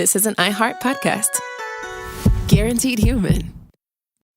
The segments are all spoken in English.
This is an iHeart podcast. Guaranteed human.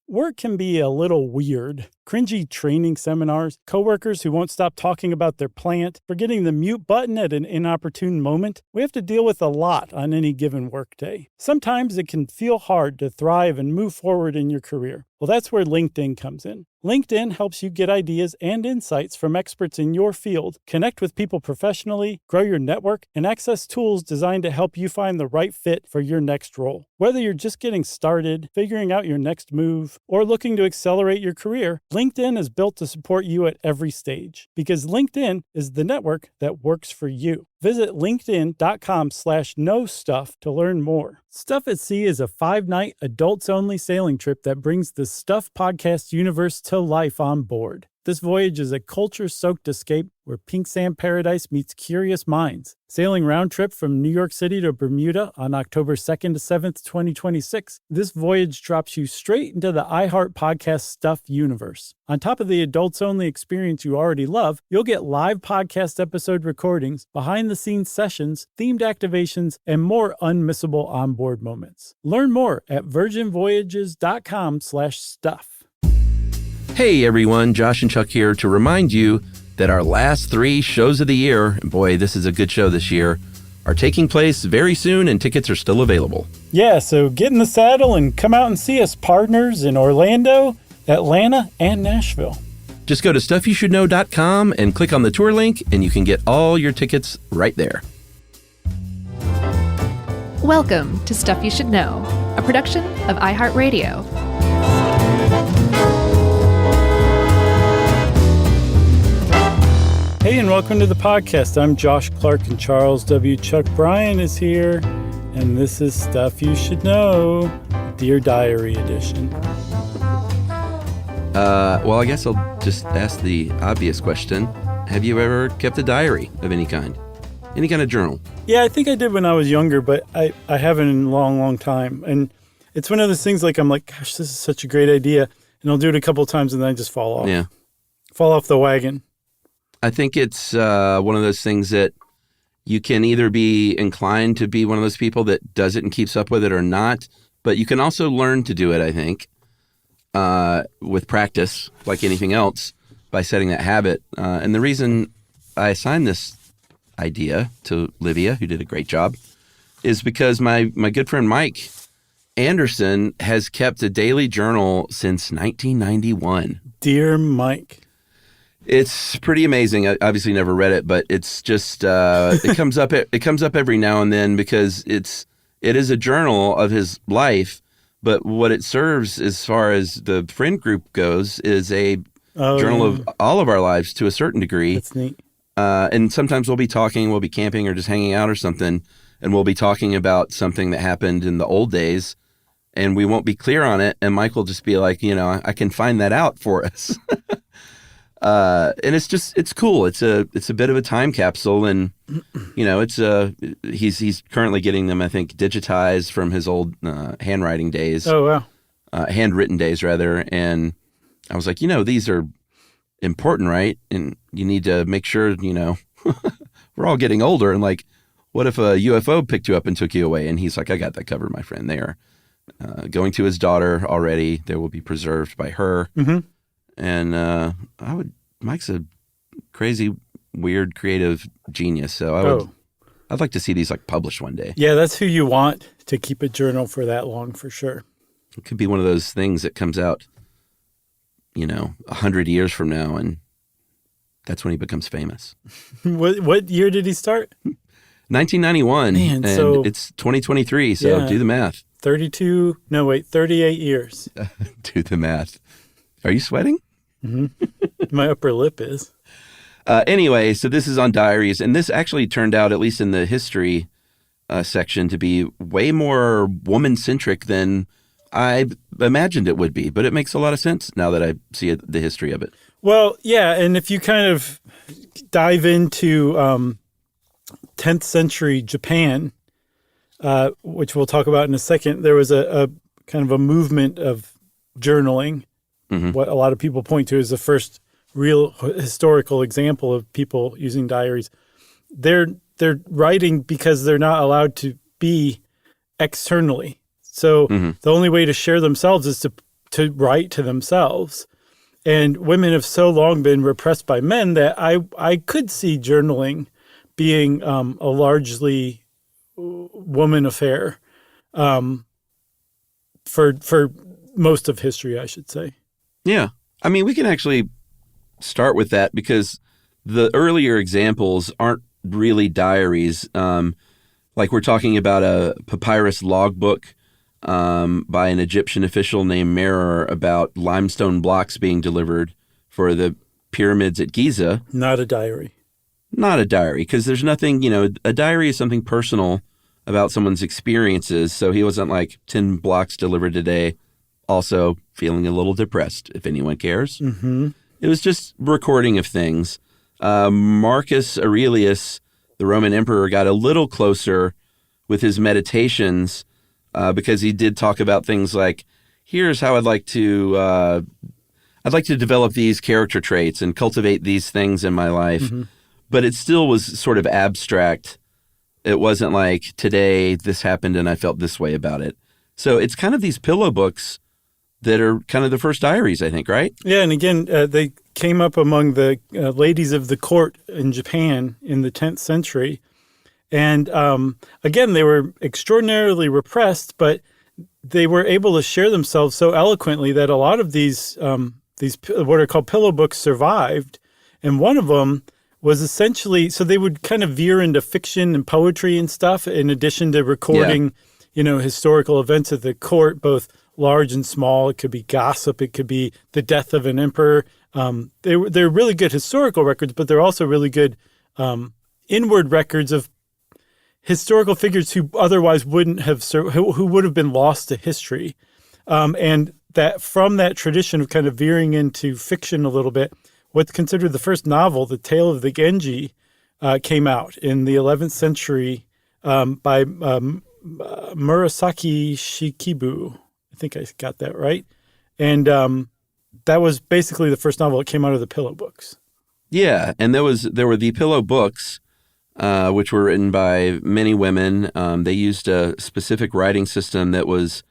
Work can be a little weird. Cringy training seminars, coworkers who won't stop talking about their plant, forgetting the mute button at an inopportune moment. We have to deal with a lot on any given workday. Sometimes it can feel hard to thrive and move forward in your career. Well, that's where LinkedIn comes in. LinkedIn helps you get ideas and insights from experts in your field, connect with people professionally, grow your network, and access tools designed to help you find the right fit for your next role. Whether you're just getting started, figuring out your next move, or looking to accelerate your career, LinkedIn is built to support you at every stage because LinkedIn is the network that works for you. Visit linkedin.com/knowstuff to learn more. Stuff at Sea is a 5-night adults-only sailing trip that brings the Stuff podcast universe to life on board. This voyage is a culture-soaked escape where pink sand paradise meets curious minds. Sailing round trip from New York City to Bermuda on October 2nd to 7th, 2026, this voyage drops you straight into the iHeart Podcast Stuff universe. On top of the adults-only experience you already love, you'll get live podcast episode recordings, behind-the-scenes sessions, themed activations, and more unmissable onboard moments. Learn more at virginvoyages.com/stuff. Hey everyone, Josh and Chuck here to remind you that our last 3 shows of the year, and boy, this is a good show this year, are taking place very soon and tickets are still available. Yeah, so get in the saddle and come out and see us, partners in Orlando, Atlanta, and Nashville. Just go to stuffyoushouldknow.com and click on the tour link and you can get all your tickets right there. Welcome to Stuff You Should Know, a production of iHeartRadio. Hey, and welcome to the podcast. I'm Josh Clark, and Charles W. Chuck Bryan is here, and this is Stuff You Should Know, Dear Diary edition. Well, I guess I'll just ask the obvious question. Have you ever kept a diary of any kind? Any kind of journal? Yeah, I think I did when I was younger, but I haven't in a long, long time. And it's one of those things I'm like, gosh, this is such a great idea. And I'll do it a couple of times and then I just fall off. Yeah. Fall off the wagon. I think it's one of those things that you can either be inclined to be one of those people that does it and keeps up with it or not, but you can also learn to do it, I think, with practice, like anything else, by setting that habit. And the reason I assigned this idea to Livia, who did a great job, is because my good friend Mike Anderson has kept a daily journal since 1991. Dear Mike. It's pretty amazing. I obviously never read it, but it's just it comes up every now and then because it is a journal of his life, but what it serves as far as the friend group goes is a journal of all of our lives to a certain degree. That's neat. And sometimes we'll be camping or just hanging out or something, and we'll be talking about something that happened in the old days, and we won't be clear on it, and Mike will just be like, I can find that out for us. And it's cool. It's a bit of a time capsule, and he's currently getting them, I think, digitized from his old handwriting days. Oh wow, handwritten days rather. And I was like, these are important, right? And you need to make sure, we're all getting older, and like, what if a UFO picked you up and took you away? And he's like, I got that covered, my friend. They are going to his daughter already. They will be preserved by her. Mm-hmm. And Mike's a crazy, weird, creative genius. So I'd like to see these like published one day. Yeah, that's who you want to keep a journal for that long, for sure. It could be one of those things that comes out, 100 years from now, and that's when he becomes famous. What year did he start? 1991. Man, and so it's 2023. So yeah, do the math. 38 years. Do the math. Are you sweating? Mm-hmm. My upper lip is. Anyway, so this is on Diaries, and this actually turned out, at least in the history section, to be way more woman-centric than I imagined it would be. But it makes a lot of sense now that I see the history of it. Well, yeah, and if you kind of dive into 10th century Japan, which we'll talk about in a second, there was a kind of a movement of journaling. Mm-hmm. What a lot of people point to as the first real historical example of people using diaries. They're writing because they're not allowed to be externally. So the only way to share themselves is to write to themselves. And women have so long been repressed by men that I could see journaling being a largely woman affair for most of history, I should say. Yeah. I mean, we can actually start with that because the earlier examples aren't really diaries. Like we're talking about a papyrus logbook by an Egyptian official named Merer about limestone blocks being delivered for the pyramids at Giza. Not a diary. Not a diary, because there's nothing, a diary is something personal about someone's experiences. So he wasn't like 10 blocks delivered today, also feeling a little depressed, if anyone cares. Mm-hmm. It was just recording of things. Marcus Aurelius, the Roman emperor, got a little closer with his meditations because he did talk about things like, here's how I'd like to develop these character traits and cultivate these things in my life. Mm-hmm. But it still was sort of abstract. It wasn't like, today this happened and I felt this way about it. So it's kind of these pillow books that are kind of the first diaries, I think, right? Yeah, and again, they came up among the ladies of the court in Japan in the 10th century. And again, they were extraordinarily repressed, but they were able to share themselves so eloquently that a lot of these what are called pillow books survived. And one of them was essentially, so they would kind of veer into fiction and poetry and stuff in addition to recording, historical events at the court, both large and small. It could be gossip. It could be the death of an emperor. They're really good historical records, but they're also really good inward records of historical figures who otherwise wouldn't have who would have been lost to history. And that from that tradition of kind of veering into fiction a little bit, what's considered the first novel, The Tale of the Genji, came out in the 11th century by Murasaki Shikibu. I think I got that right. And that was basically the first novel that came out of the pillow books. Yeah, and there were the pillow books, which were written by many women. They used a specific writing system that was,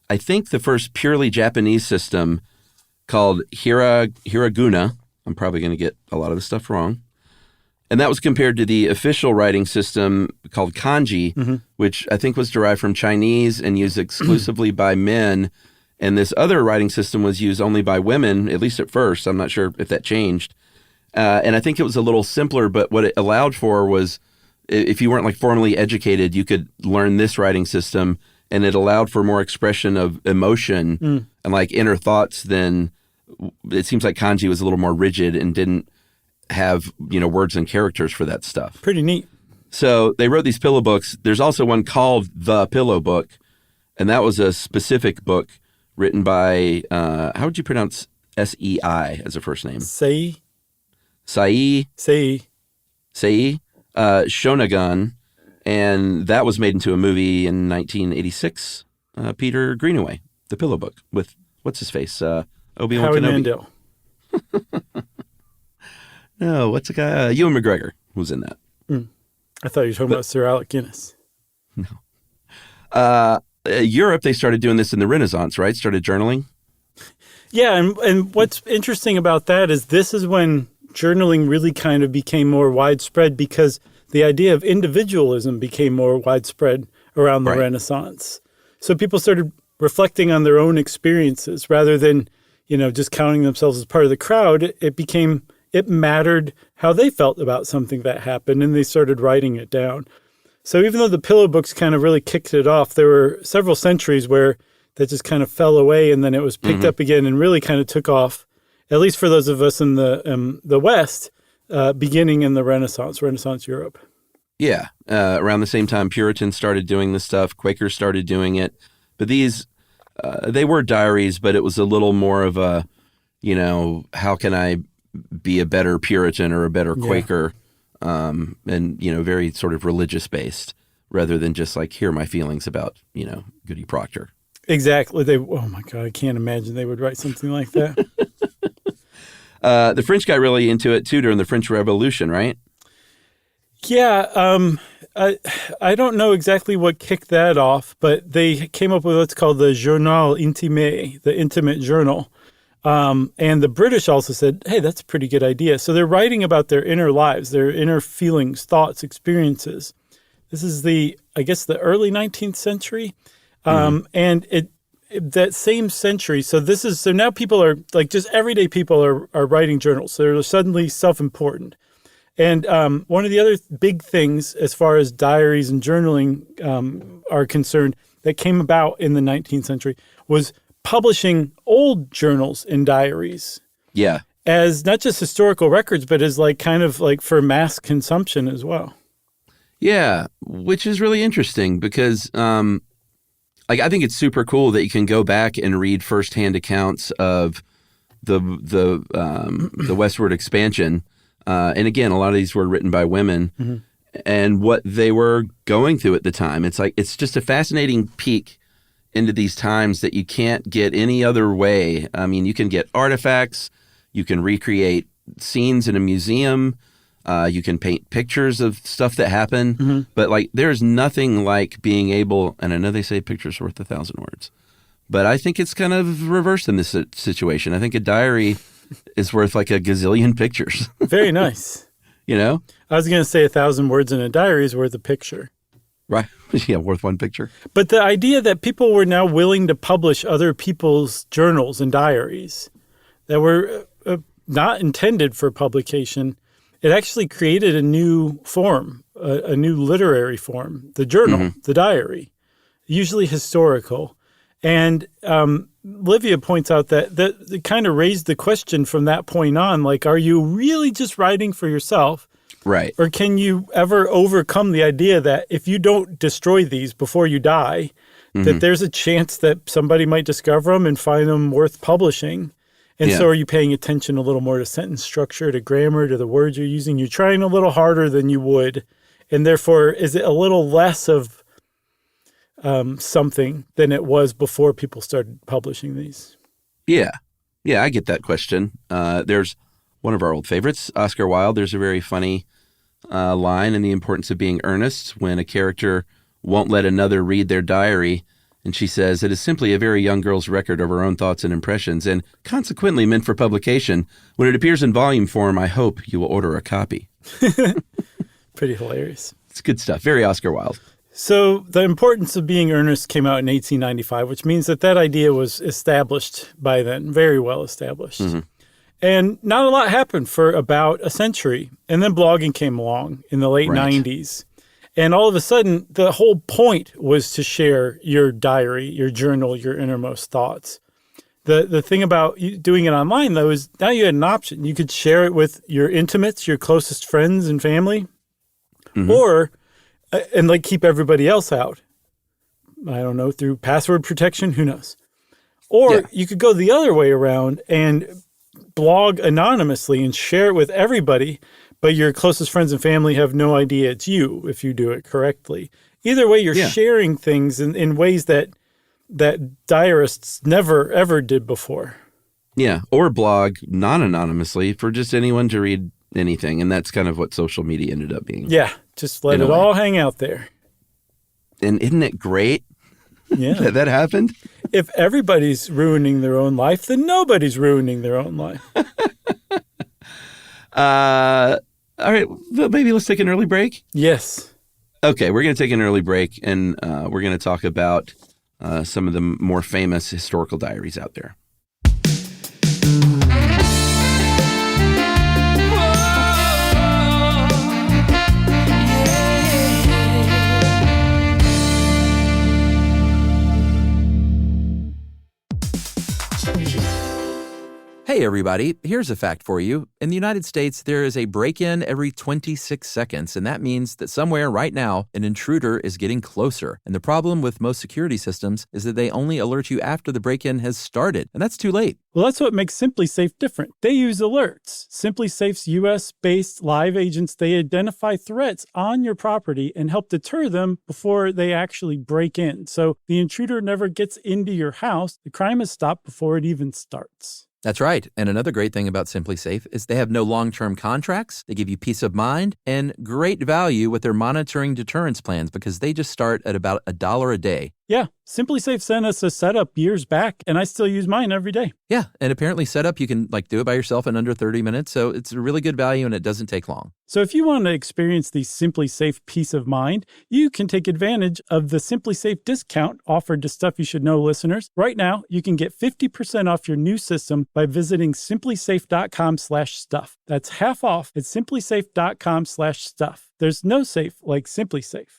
I think, the first purely Japanese system called hiraguna. I'm probably going to get a lot of this stuff wrong. And that was compared to the official writing system called kanji, which I think was derived from Chinese and used exclusively by men. And this other writing system was used only by women, at least at first. I'm not sure if that changed. And I think it was a little simpler, but what it allowed for was if you weren't like formally educated, you could learn this writing system, and it allowed for more expression of emotion and like inner thoughts than it seems like kanji was a little more rigid and didn't have, words and characters for that stuff. Pretty neat. So they wrote these pillow books. There's also one called The Pillow Book, and that was a specific book written by, how would you pronounce S-E-I as a first name? Sei Shonagon, and that was made into a movie in 1986. Peter Greenaway, The Pillow Book, with, what's his face? Obi-Wan Howie Kenobi. Mandel. No, what's the guy? Ewan McGregor was in that. I thought you were talking about Sir Alec Guinness. No. Europe, they started doing this in the Renaissance, right? Started journaling. Yeah, and what's interesting about that is this is when journaling really kind of became more widespread because the idea of individualism became more widespread around the Renaissance. So people started reflecting on their own experiences rather than, just counting themselves as part of the crowd. It mattered how they felt about something that happened, and they started writing it down. So even though the pillow books kind of really kicked it off, there were several centuries where that just kind of fell away, and then it was picked up again and really kind of took off, at least for those of us in the West, beginning in the Renaissance Europe. Yeah. Around the same time, Puritans started doing this stuff. Quakers started doing it. But these, they were diaries, but it was a little more of a, how can I be a better Puritan or a better Quaker? And, very sort of religious based rather than just like, here are my feelings about, Goody Proctor. Exactly. Oh my God, I can't imagine they would write something like that. The French got really into it too during the French Revolution, right? Yeah, I don't know exactly what kicked that off, but they came up with what's called the Journal Intime, the intimate journal. And the British also said, hey, that's a pretty good idea. So they're writing about their inner lives, their inner feelings, thoughts, experiences. This is I guess the early 19th century. And that same century. So now people are like just everyday people are writing journals. So they're suddenly self-important. And one of the other big things as far as diaries and journaling are concerned that came about in the 19th century was publishing old journals and diaries. Yeah. As not just historical records, but as like kind of like for mass consumption as well. Yeah, which is really interesting because I think it's super cool that you can go back and read firsthand accounts of the westward expansion. And again, a lot of these were written by women and what they were going through at the time. It's just a fascinating peek into these times that you can't get any other way. I mean, you can get artifacts, you can recreate scenes in a museum, you can paint pictures of stuff that happened, but like there's nothing like being able, and I know they say pictures are worth 1,000 words, but I think it's kind of reversed in this situation. I think a diary is worth like a gazillion pictures. Very nice. You know? I was going to say 1,000 words in a diary is worth a picture. Right. Yeah, worth one picture. But the idea that people were now willing to publish other people's journals and diaries that were not intended for publication, it actually created a new form, a new literary form, the journal, the diary, usually historical. And Livia points out that it kind of raised the question from that point on, like, are you really just writing for yourself? Right. Or can you ever overcome the idea that if you don't destroy these before you die, that there's a chance that somebody might discover them and find them worth publishing? And so are you paying attention a little more to sentence structure, to grammar, to the words you're using? You're trying a little harder than you would. And therefore, is it a little less of something than it was before people started publishing these? Yeah. Yeah, I get that question. There's one of our old favorites, Oscar Wilde. There's a very funny line in The Importance of Being Earnest when a character won't let another read their diary. And she says, it is simply a very young girl's record of her own thoughts and impressions and consequently meant for publication. When it appears in volume form, I hope you will order a copy. Pretty hilarious. It's good stuff. Very Oscar Wilde. So The Importance of Being Earnest came out in 1895, which means that idea was established by then, very well established. And not a lot happened for about a century. And then blogging came along in the late 90s. And all of a sudden, the whole point was to share your diary, your journal, your innermost thoughts. The thing about doing it online, though, is now you had an option. You could share it with your intimates, your closest friends and family, or, and like keep everybody else out. I don't know, through password protection, who knows? Or you could go the other way around and blog anonymously and share it with everybody, but your closest friends and family have no idea it's you if you do it correctly. Either way, you're sharing things in ways that diarists never, ever did before. Yeah, or blog non-anonymously for just anyone to read anything. And that's kind of what social media ended up being. Yeah, just let it all hang out there. And isn't it great that happened? If everybody's ruining their own life, then nobody's ruining their own life. All right, maybe let's take an early break. Yes. Okay, we're going to take an early break, and we're going to talk about some of the more famous historical diaries out there. Hey everybody, here's a fact for you. In the United States, there is a break-in every 26 seconds, and that means that somewhere right now, an intruder is getting closer. And the problem with most security systems is that they only alert you after the break-in has started, and that's too late. Well, that's what makes SimpliSafe different. They use alerts. SimpliSafe's U.S.-based live agents, they identify threats on your property and help deter them before they actually break in. So the intruder never gets into your house. The crime is stopped before it even starts. That's right. And another great thing about Simply Safe is they have no long-term contracts. They give you peace of mind and great value with their monitoring deterrence plans because they just start at about $1 a day. Yeah, Simply Safe sent us a setup years back, and I still use mine every day. Yeah, and apparently setup, you can do it by yourself in under 30 minutes, so it's a really good value and it doesn't take long. So if you want to experience the Simply Safe peace of mind, you can take advantage of the Simply Safe discount offered to Stuff You Should Know listeners. Right now, you can get 50% off your new system by visiting simplysafe.com/stuff. That's half off at simplysafe.com/stuff. There's no safe like Simply Safe.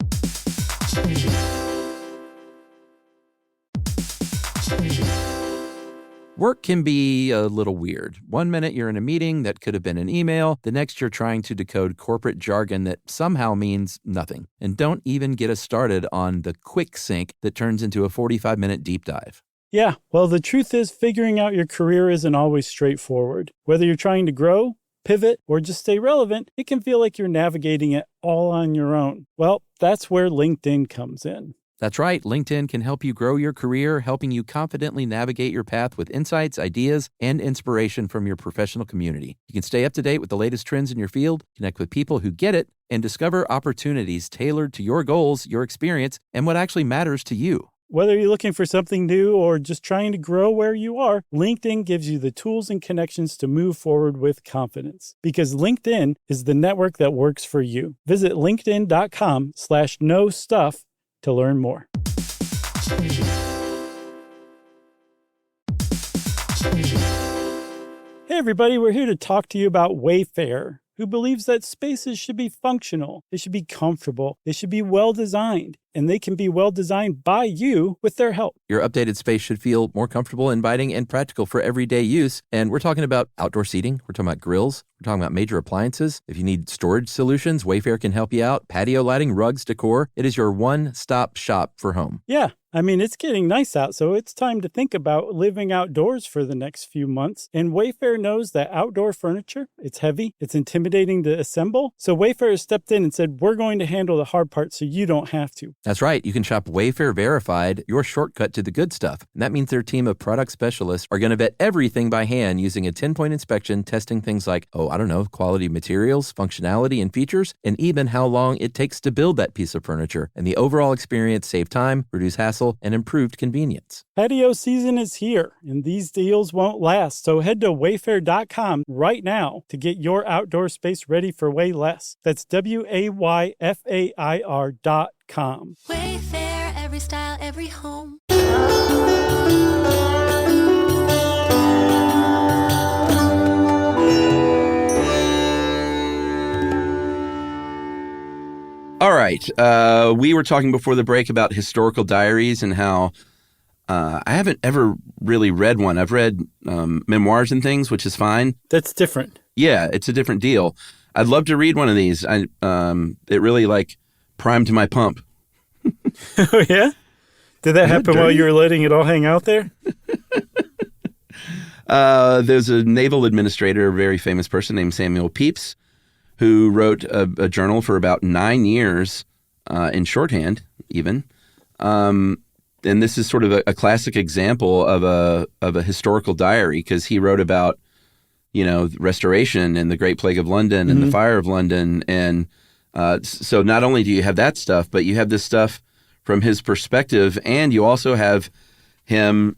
Work can be a little weird. One minute you're in a meeting that could have been an email. The next you're trying to decode corporate jargon that somehow means nothing. And don't even get us started on the quick sync that turns into a 45-minute deep dive. Yeah, well, the truth is figuring out your career isn't always straightforward. Whether you're trying to grow, pivot, or just stay relevant, it can feel like you're navigating it all on your own. Well, that's where LinkedIn comes in. That's right. LinkedIn can help you grow your career, helping you confidently navigate your path with insights, ideas, and inspiration from your professional community. You can stay up to date with the latest trends in your field, connect with people who get it, and discover opportunities tailored to your goals, your experience, and what actually matters to you. Whether you're looking for something new or just trying to grow where you are, LinkedIn gives you the tools and connections to move forward with confidence. Because LinkedIn is the network that works for you. Visit linkedin.com/knowstuff to learn more. Hey everybody, we're here to talk to you about Wayfair, who believes that spaces should be functional, they should be comfortable, they should be well-designed, and they can be well-designed by you with their help. Your updated space should feel more comfortable, inviting, and practical for everyday use. And we're talking about outdoor seating. We're talking about grills. We're talking about major appliances. If you need storage solutions, Wayfair can help you out. Patio lighting, rugs, decor. It is your one-stop shop for home. Yeah. I mean, it's getting nice out, so it's time to think about living outdoors for the next few months. And Wayfair knows that outdoor furniture, it's heavy, it's intimidating to assemble. So Wayfair has stepped in and said, we're going to handle the hard part so you don't have to. That's right. You can shop Wayfair Verified, your shortcut to the good stuff. And that means their team of product specialists are going to vet everything by hand using a 10-point inspection, testing things like, quality materials, functionality, and features, and even how long it takes to build that piece of furniture. And the overall experience save time, reduce hassle, and improved convenience. Patio season is here, and these deals won't last. So head to wayfair.com right now to get your outdoor space ready for way less. That's WAYFAIR.com. Wayfair, every style, every home. All right. We were talking before the break about historical diaries and how I haven't ever really read one. I've read memoirs and things, which is fine. That's different. Yeah, it's a different deal. I'd love to read one of these. It really primed my pump. Oh, yeah? Did that happen while you were letting it all hang out there? There's a naval administrator, a very famous person named Samuel Pepys, who wrote a journal for about 9 years in shorthand, even. And this is sort of a classic example of a historical diary because he wrote about, restoration and the Great Plague of London and the Fire of London. And so not only do you have that stuff, but you have this stuff from his perspective, and you also have him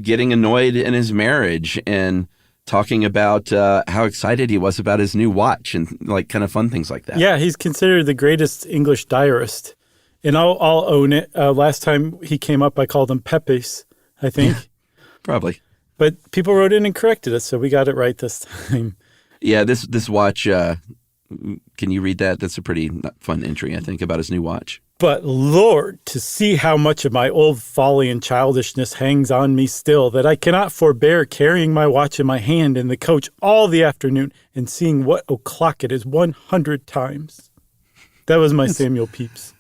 getting annoyed in his marriage and talking about how excited he was about his new watch and kind of fun things like that. Yeah, he's considered the greatest English diarist. And I'll own it. Last time he came up, I called him Pepys, I think. Yeah, probably. But people wrote in and corrected us, so we got it right this time. Yeah, this watch, can you read that? That's a pretty fun entry, I think, about his new watch. But Lord, to see how much of my old folly and childishness hangs on me still, that I cannot forbear carrying my watch in my hand in the coach all the afternoon and seeing what o'clock it is 100 times. That was my Samuel Pepys.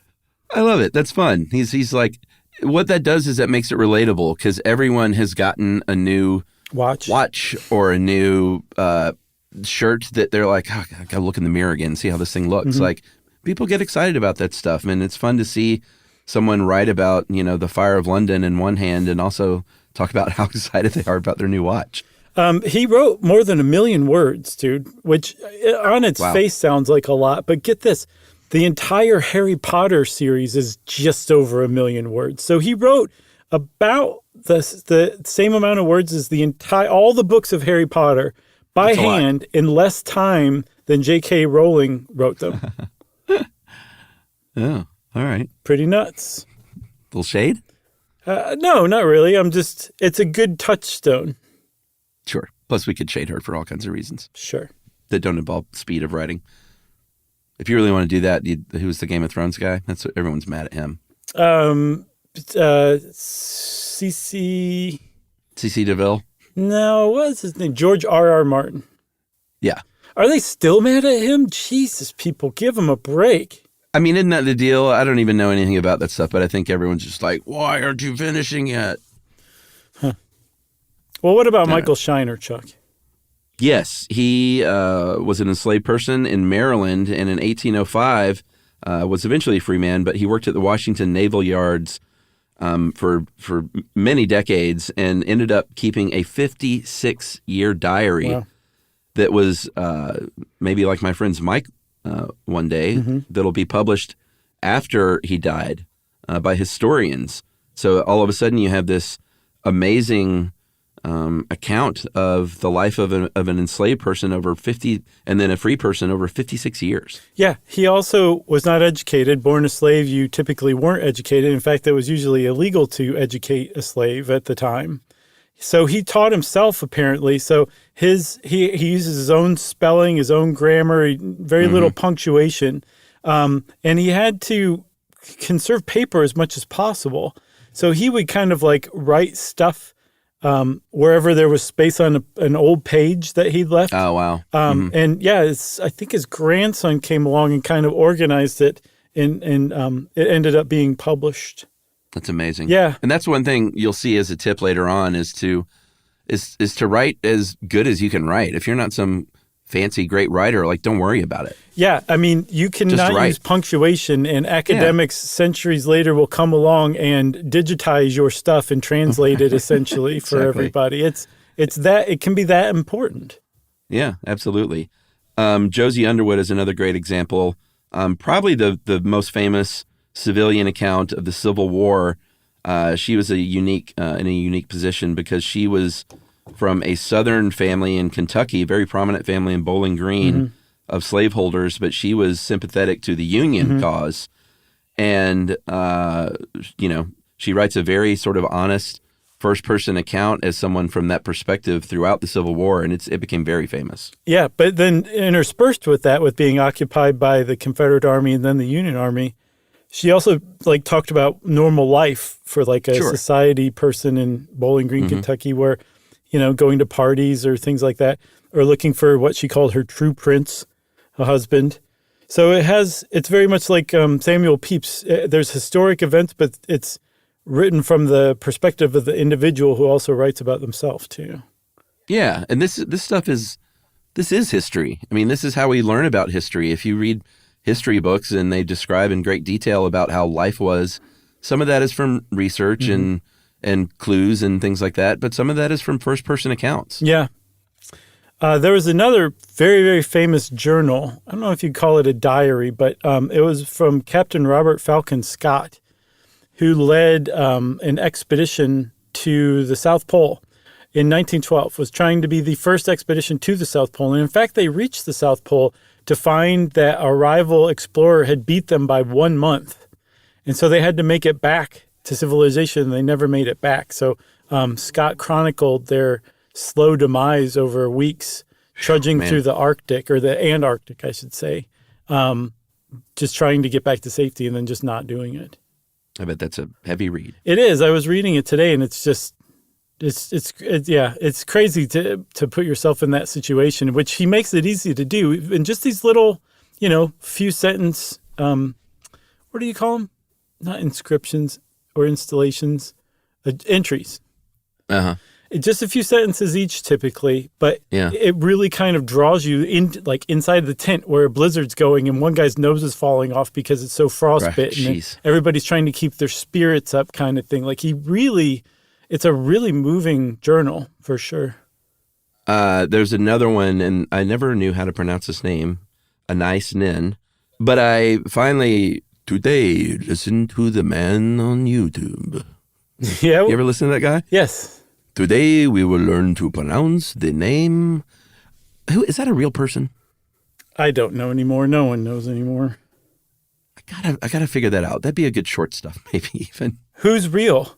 I love it. That's fun. He's like, what that does is that makes it relatable because everyone has gotten a new watch or a new shirt that they're like, I gotta look in the mirror again and see how this thing looks. Like, people get excited about that stuff, and it's fun to see someone write about, the Fire of London in one hand and also talk about how excited they are about their new watch. He wrote more than 1 million words, dude, which on its face sounds like a lot. But get this, the entire Harry Potter series is just over 1 million words. So he wrote about the same amount of words as all the books of Harry Potter by hand in less time than J.K. Rowling wrote them. Oh, all right. Pretty nuts. Little shade? No, not really. It's a good touchstone. Sure. Plus, we could shade her for all kinds of reasons Sure. that don't involve speed of writing. If you really want to do that, who's the Game of Thrones guy? That's what everyone's mad at him. C.C. DeVille? No, what's his name? George R.R. Martin. Yeah. Are they still mad at him? Jesus, people, give him a break. I mean, isn't that the deal? I don't even know anything about that stuff, but I think everyone's just like, why aren't you finishing yet? Huh. Well, what about Michael Shiner, Chuck? Yes, he was an enslaved person in Maryland, and in 1805 was eventually a free man, but he worked at the Washington Naval Yards for many decades and ended up keeping a 56-year diary that was maybe like my friend's Mike one day, that'll be published after he died by historians. So all of a sudden you have this amazing account of the life of an enslaved person over 50, and then a free person over 56 years. Yeah, he also was not educated. Born a slave, you typically weren't educated. In fact, it was usually illegal to educate a slave at the time. So he taught himself, apparently. So he uses his own spelling, his own grammar, very little punctuation, and he had to conserve paper as much as possible. So he would kind of like write stuff wherever there was space on an old page that he'd left. Oh, wow. And yeah, I think his grandson came along and kind of organized it, and it ended up being published. That's amazing. Yeah. And that's one thing you'll see as a tip later on is to write as good as you can write. If you're not some fancy, great writer, like, don't worry about it. Yeah. I mean, you cannot use punctuation, and academics centuries later will come along and digitize your stuff and translate it essentially for everybody. It can be that important. Yeah, absolutely. Josie Underwood is another great example. Probably the most famous civilian account of the Civil War. She was in a unique position because she was from a Southern family in Kentucky, a very prominent family in Bowling Green of slaveholders, but she was sympathetic to the Union cause. And, she writes a very sort of honest first-person account as someone from that perspective throughout the Civil War, and it became very famous. Yeah, but then interspersed with that, with being occupied by the Confederate Army and then the Union Army, she also talked about normal life for a society person in Bowling Green, Kentucky, where, going to parties or things like that, or looking for what she called her true prince, a husband. So it's very much like Samuel Pepys. There's historic events, but it's written from the perspective of the individual who also writes about themselves too. Yeah, and this stuff is history. I mean, this is how we learn about history. If you read history books and they describe in great detail about how life was, some of that is from research and clues and things like that, but some of that is from first-person accounts. Yeah. There was another very, very famous journal. I don't know if you'd call it a diary, but it was from Captain Robert Falcon Scott, who led an expedition to the South Pole in 1912, was trying to be the first expedition to the South Pole. And in fact, they reached the South Pole to find that a rival explorer had beat them by 1 month. And so they had to make it back to civilization. They never made it back. So Scott chronicled their slow demise over weeks, trudging through the Arctic, or the Antarctic, I should say, just trying to get back to safety and then just not doing it. I bet that's a heavy read. It is. I was reading it today, and it's crazy to put yourself in that situation, which he makes it easy to do. And just these little, few sentence, what do you call them? Not inscriptions or installations, entries. Uh-huh. Just a few sentences each typically, but it really kind of draws you inside the tent where a blizzard's going and one guy's nose is falling off because it's so frostbitten. And everybody's trying to keep their spirits up, kind of thing. It's a really moving journal for sure. There's another one, and I never knew how to pronounce his name, Anais Nin. But I finally, today, listened to the man on YouTube. Yeah. You ever listen to that guy? Yes. Today, we will learn to pronounce the name. Who is that a real person? I don't know anymore. No one knows anymore. I gotta figure that out. That'd be a good short stuff, maybe even. Who's real?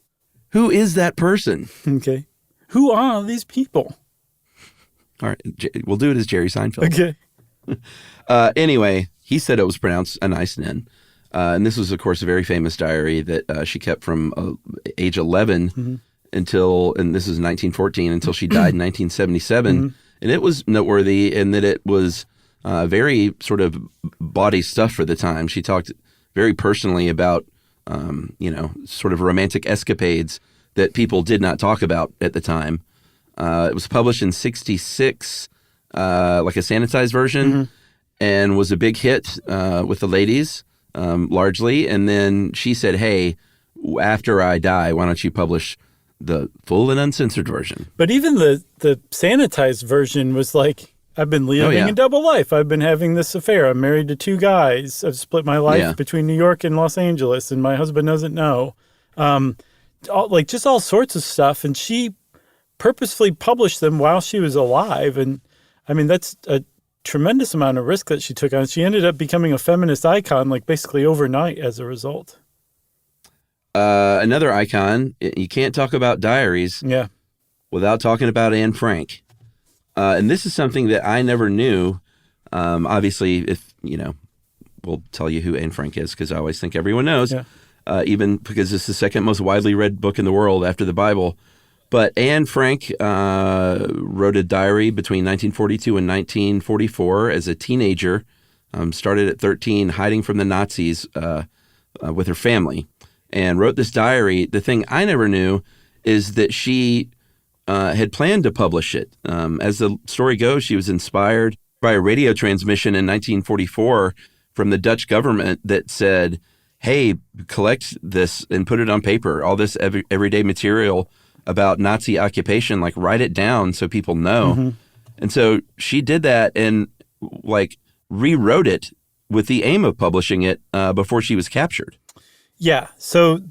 Who is that person? Okay. Who are these people? All right, we'll do it as Jerry Seinfeld. Okay. Anyway, he said it was pronounced Anais Nin. And this was, of course, a very famous diary that she kept from age 11 until, and this is 1914, until she died in 1977. And it was noteworthy in that it was very sort of bawdy stuff for the time. She talked very personally about, sort of romantic escapades that people did not talk about at the time. It was published in 1966, like a sanitized version, and was a big hit with the ladies, largely. And then she said, hey, after I die, why don't you publish the full and uncensored version? But even the sanitized version was like, I've been living a double life. I've been having this affair. I'm married to 2 guys. I've split my life between New York and Los Angeles, and my husband doesn't know. Just all sorts of stuff. And she purposefully published them while she was alive. And I mean, that's a tremendous amount of risk that she took on. She ended up becoming a feminist icon, like basically overnight as a result. Another icon, you can't talk about Diaries without talking about Anne Frank. And this is something that I never knew. Obviously, if, we'll tell you who Anne Frank is, because I always think everyone knows, even because it's the second most widely read book in the world after the Bible. But Anne Frank wrote a diary between 1942 and 1944 as a teenager, started at 13, hiding from the Nazis with her family, and wrote this diary. The thing I never knew is that she had planned to publish it. As the story goes, she was inspired by a radio transmission in 1944 from the Dutch government that said, hey, collect this and put it on paper, all this everyday material about Nazi occupation, like write it down so people know. And so she did that and rewrote it with the aim of publishing it before she was captured. Yeah, so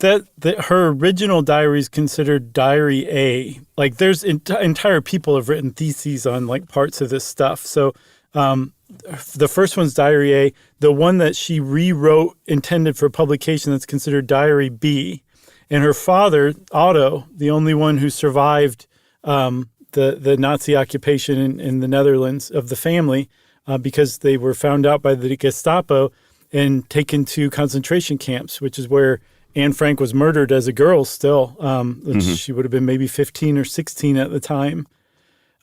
her original diary is considered Diary A. Like, there's entire people have written theses on parts of this stuff. So the first one's Diary A. The one that she rewrote, intended for publication, that's considered Diary B. And her father, Otto, the only one who survived the Nazi occupation in the Netherlands of the family, because they were found out by the Gestapo and taken to concentration camps, which is where Anne Frank was murdered as a girl still. She would have been maybe 15 or 16 at the time.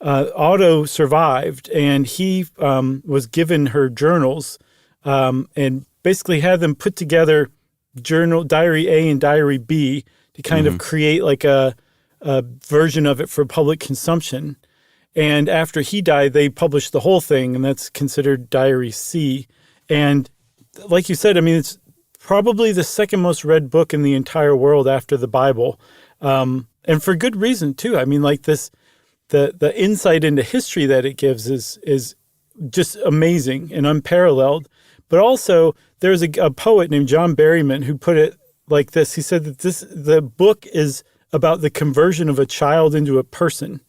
Otto survived, and he was given her journals and basically had them put together, Diary A and Diary B, to kind of create like a version of it for public consumption. And after he died, they published the whole thing, and that's considered Diary C. And like you said, I mean, it's probably the second most read book in the entire world after the Bible. And for good reason, too. I mean, like the insight into history that it gives is just amazing and unparalleled. But also, there's a poet named John Berryman who put it like this. He said that the book is about the conversion of a child into a person.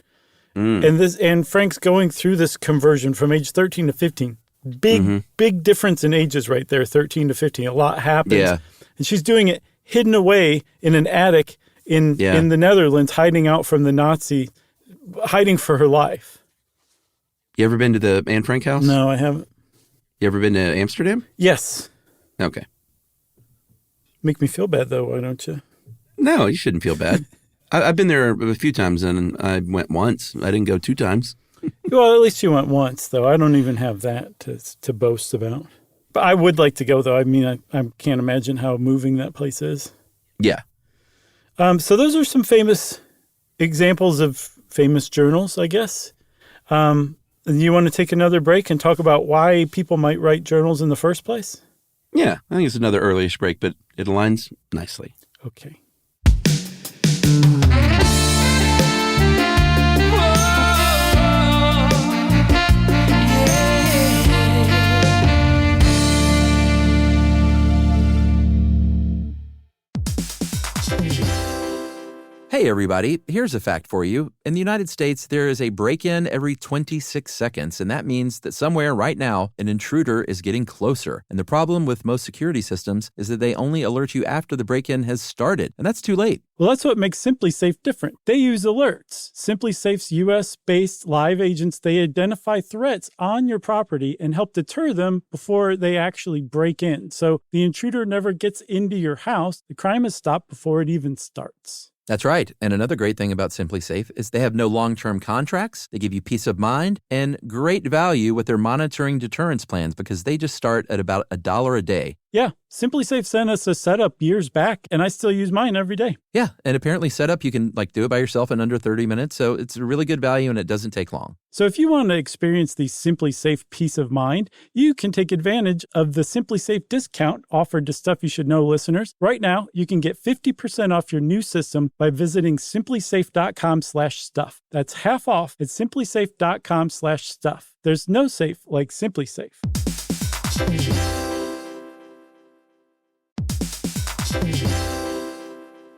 And Frank's going through this conversion from age 13 to 15. Big difference in ages right there, 13 to 15. A lot happens. Yeah. And she's doing it hidden away in an attic in the Netherlands, hiding out from the Nazi, hiding for her life. You ever been to the Anne Frank house? No, I haven't. You ever been to Amsterdam? Yes. Okay. Make me feel bad, though, why don't you? No, you shouldn't feel bad. I've been there a few times, and I went once. I didn't go 2 times. Well, at least you went once, though. I don't even have that to boast about. But I would like to go, though. I mean, I can't imagine how moving that place is. Yeah. So those are some famous examples of famous journals, I guess. You want to take another break and talk about why people might write journals in the first place? Yeah, I think it's another early-ish break, but it aligns nicely. Okay. Hey, everybody. Here's a fact for you. In the United States, there is a break-in every 26 seconds, and that means that somewhere right now, an intruder is getting closer. And the problem with most security systems is that they only alert you after the break-in has started, and that's too late. Well, that's what makes SimpliSafe different. They use alerts. SimpliSafe's US-based live agents, they identify threats on your property and help deter them before they actually break in. So the intruder never gets into your house. The crime is stopped before it even starts. That's right. And another great thing about SimpliSafe is they have no long-term contracts. They give you peace of mind and great value with their monitoring deterrence plans because they just start at about $1 a day. Yeah, SimpliSafe sent us a setup years back, and I still use mine every day. Yeah, and apparently setup, you can do it by yourself in under 30 minutes. So it's a really good value and it doesn't take long. So if you want to experience the SimpliSafe peace of mind, you can take advantage of the SimpliSafe discount offered to Stuff You Should Know listeners. Right now, you can get 50% off your new system by visiting simplisafe.com/stuff. That's half off at simplisafe.com/stuff. There's no safe like SimpliSafe.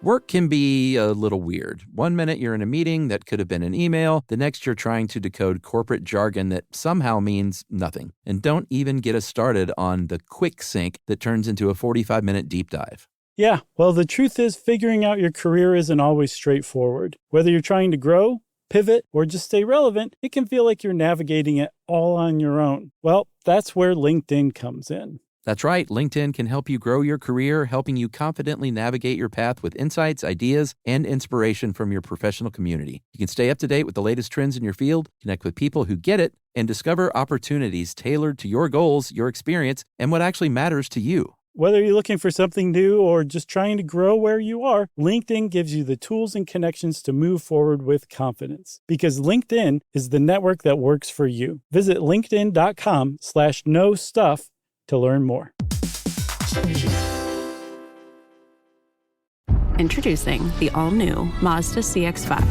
Work can be a little weird. One minute you're in a meeting that could have been an email. The next you're trying to decode corporate jargon that somehow means nothing. And don't even get us started on the quick sync that turns into a 45-minute deep dive. Yeah, well, the truth is figuring out your career isn't always straightforward. Whether you're trying to grow, pivot, or just stay relevant, it can feel like you're navigating it all on your own. Well, that's where LinkedIn comes in. That's right. LinkedIn can help you grow your career, helping you confidently navigate your path with insights, ideas, and inspiration from your professional community. You can stay up to date with the latest trends in your field, connect with people who get it, and discover opportunities tailored to your goals, your experience, and what actually matters to you. Whether you're looking for something new or just trying to grow where you are, LinkedIn gives you the tools and connections to move forward with confidence. Because LinkedIn is the network that works for you. Visit linkedin.com/knowstuff to learn more. Introducing the all-new Mazda CX-5,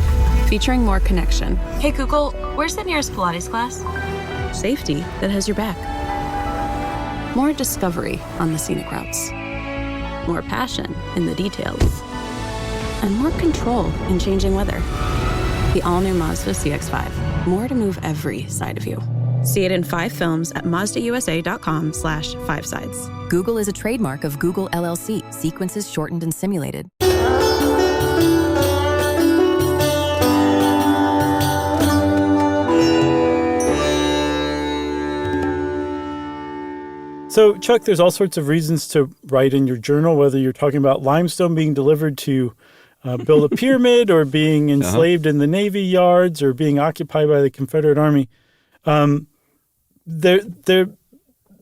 featuring more connection, Hey Google, where's the nearest Pilates class? safety that has your back, more discovery on the scenic routes, more passion in the details, and more control in changing weather. The all-new Mazda CX-5, more to move every side of you. See it in 5 films at mazdausa.com/5sides. Google is a trademark of Google LLC. Sequences shortened and simulated. So, Chuck, there's all sorts of reasons to write in your journal, whether you're talking about limestone being delivered to build a pyramid or being enslaved in the Navy yards or being occupied by the Confederate Army.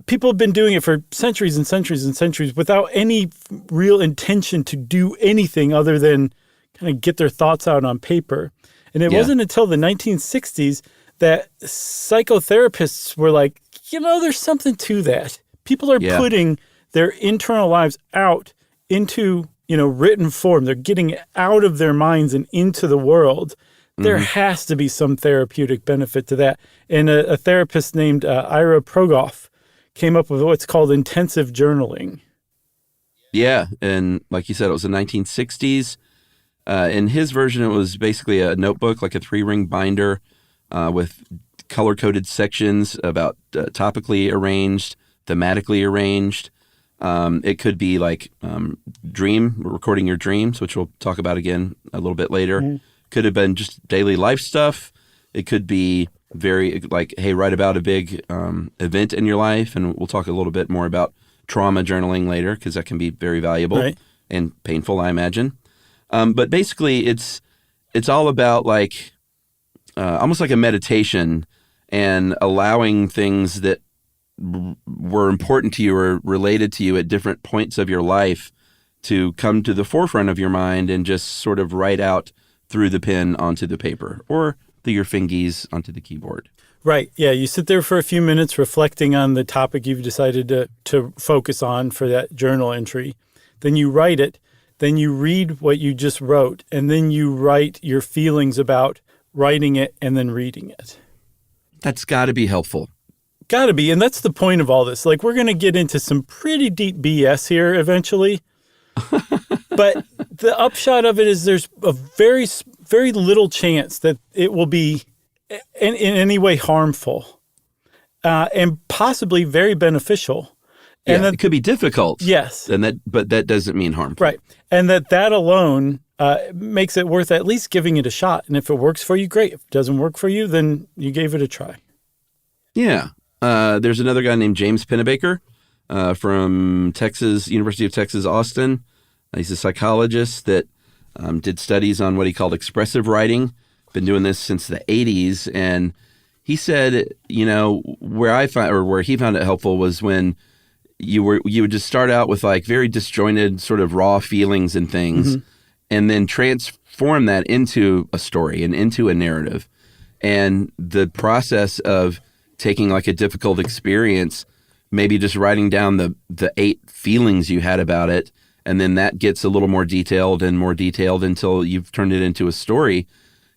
People have been doing it for centuries and centuries and centuries without any real intention to do anything other than kind of get their thoughts out on paper. And it wasn't until the 1960s that psychotherapists were like, there's something to that. People are putting their internal lives out into, written form. They're getting it out of their minds and into the world. There has to be some therapeutic benefit to that. And a therapist named Ira Progoff came up with what's called intensive journaling. Yeah, and like you said, it was the 1960s. In his version, it was basically a notebook, like a 3-ring binder with color-coded sections about topically arranged, thematically arranged. It could be like recording your dreams, which we'll talk about again a little bit later. Could have been just daily life stuff. It could be very like, hey, write about a big event in your life. And we'll talk a little bit more about trauma journaling later because that can be very valuable and painful, I imagine. But basically, it's all about like almost like a meditation and allowing things that were important to you or related to you at different points of your life to come to the forefront of your mind and just sort of write out through the pen onto the paper or through your fingies onto the keyboard. Right. Yeah. You sit there for a few minutes reflecting on the topic you've decided to focus on for that journal entry. Then you write it. Then you read what you just wrote. And then you write your feelings about writing it and then reading it. That's got to be helpful. Got to be. And that's the point of all this. Like, we're going to get into some pretty deep BS here eventually. But the upshot of it is there's a very little chance that it will be in any way harmful, and possibly very beneficial. And it could be difficult. Yes. But that doesn't mean harmful. Right. And that alone makes it worth at least giving it a shot. And if it works for you, great. If it doesn't work for you, then you gave it a try. Yeah. There's another guy named James Pennebaker from University of Texas, Austin. He's a psychologist that did studies on what he called expressive writing. Been doing this since the 80s. And he said, where he found it helpful was when you would just start out with like very disjointed sort of raw feelings and things, and then transform that into a story and into a narrative. And the process of taking like a difficult experience, maybe just writing down the 8 feelings you had about it, and then that gets a little more detailed until you've turned it into a story,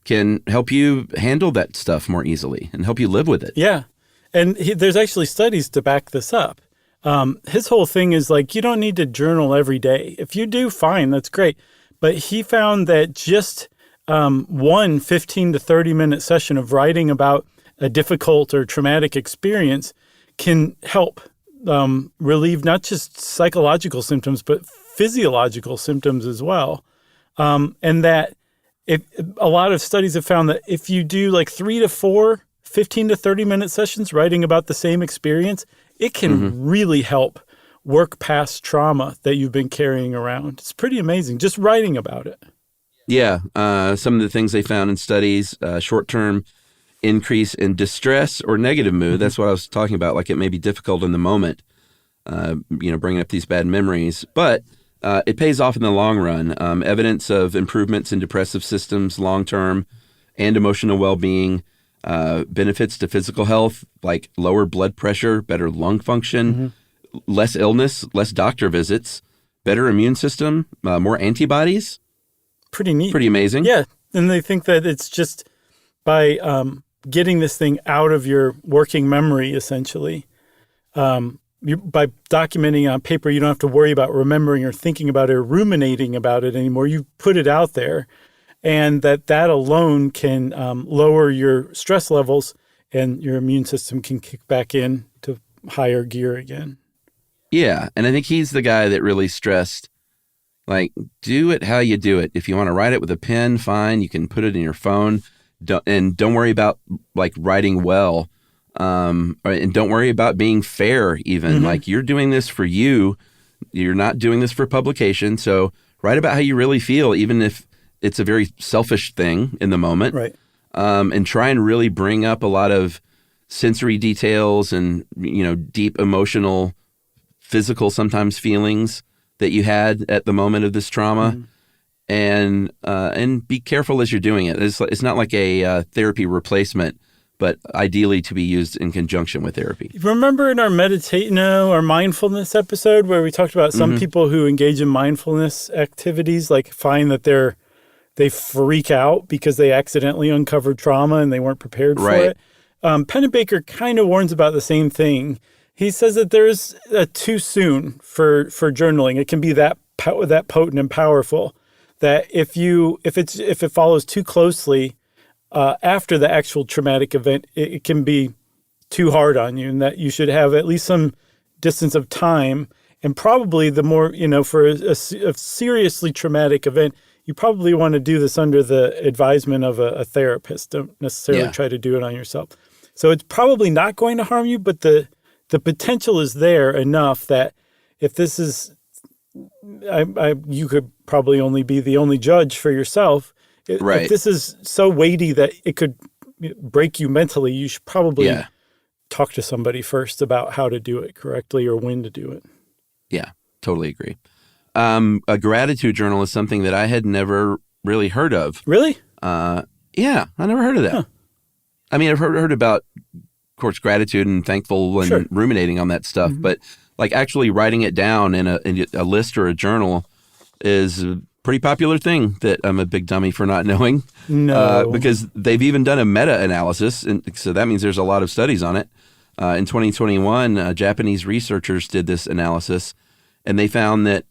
can help you handle that stuff more easily and help you live with it. Yeah. And there's actually studies to back this up. His whole thing is like, you don't need to journal every day. If you do, fine, that's great. But he found that just one 15 to 30-minute session of writing about a difficult or traumatic experience can help relieve not just psychological symptoms, but physiological symptoms as well. And that a lot of studies have found that if you do like 3 to 4 15 to 30-minute sessions writing about the same experience, it can really help work past trauma that you've been carrying around. It's pretty amazing, just writing about it. Yeah. Some of the things they found in studies, short-term increase in distress or negative mood. That's what I was talking about. Like it may be difficult in the moment, bringing up these bad memories, but it pays off in the long run. Evidence of improvements in depressive systems, long-term and emotional well-being, benefits to physical health, like lower blood pressure, better lung function, less illness, less doctor visits, better immune system, more antibodies. Pretty neat. Pretty amazing. Yeah. And they think that it's just by getting this thing out of your working memory, essentially, by documenting on paper, you don't have to worry about remembering or thinking about it or ruminating about it anymore. You put it out there. And that alone can lower your stress levels, and your immune system can kick back in to higher gear again. Yeah, and I think he's the guy that really stressed, like, do it how you do it. If you want to write it with a pen, fine. You can put it in your phone. Don't worry about, like, writing well. And don't worry about being fair, even. Like, you're doing this for you. You're not doing this for publication. So write about how you really feel, even if it's a very selfish thing in the moment. Right. And try and really bring up a lot of sensory details and, deep emotional, physical sometimes feelings that you had at the moment of this trauma. And be careful as you're doing it. It's not like a therapy replacement, but ideally to be used in conjunction with therapy. Remember in our our mindfulness episode where we talked about some people who engage in mindfulness activities, like find that they freak out because they accidentally uncovered trauma and they weren't prepared for it. Pennebaker kind of warns about the same thing. He says that there's too soon for journaling. It can be that potent and powerful that if it follows too closely after the actual traumatic event, it can be too hard on you, and that you should have at least some distance of time. And probably the more, for a seriously traumatic event, you probably want to do this under the advisement of a therapist. Don't necessarily try to do it on yourself. So it's probably not going to harm you, but the potential is there enough that if this is, you could probably only be the only judge for yourself. Right. If this is so weighty that it could break you mentally, you should probably talk to somebody first about how to do it correctly or when to do it. Yeah, totally agree. A gratitude journal is something that I had never really heard of. Really? Yeah, I never heard of that. Huh. I mean, I've heard about, of course, gratitude and thankful and ruminating on that stuff, but like actually writing it down in a list or a journal is a pretty popular thing that I'm a big dummy for not knowing. No. Because they've even done a meta-analysis, and so that means there's a lot of studies on it. In 2021, Japanese researchers did this analysis, and they found that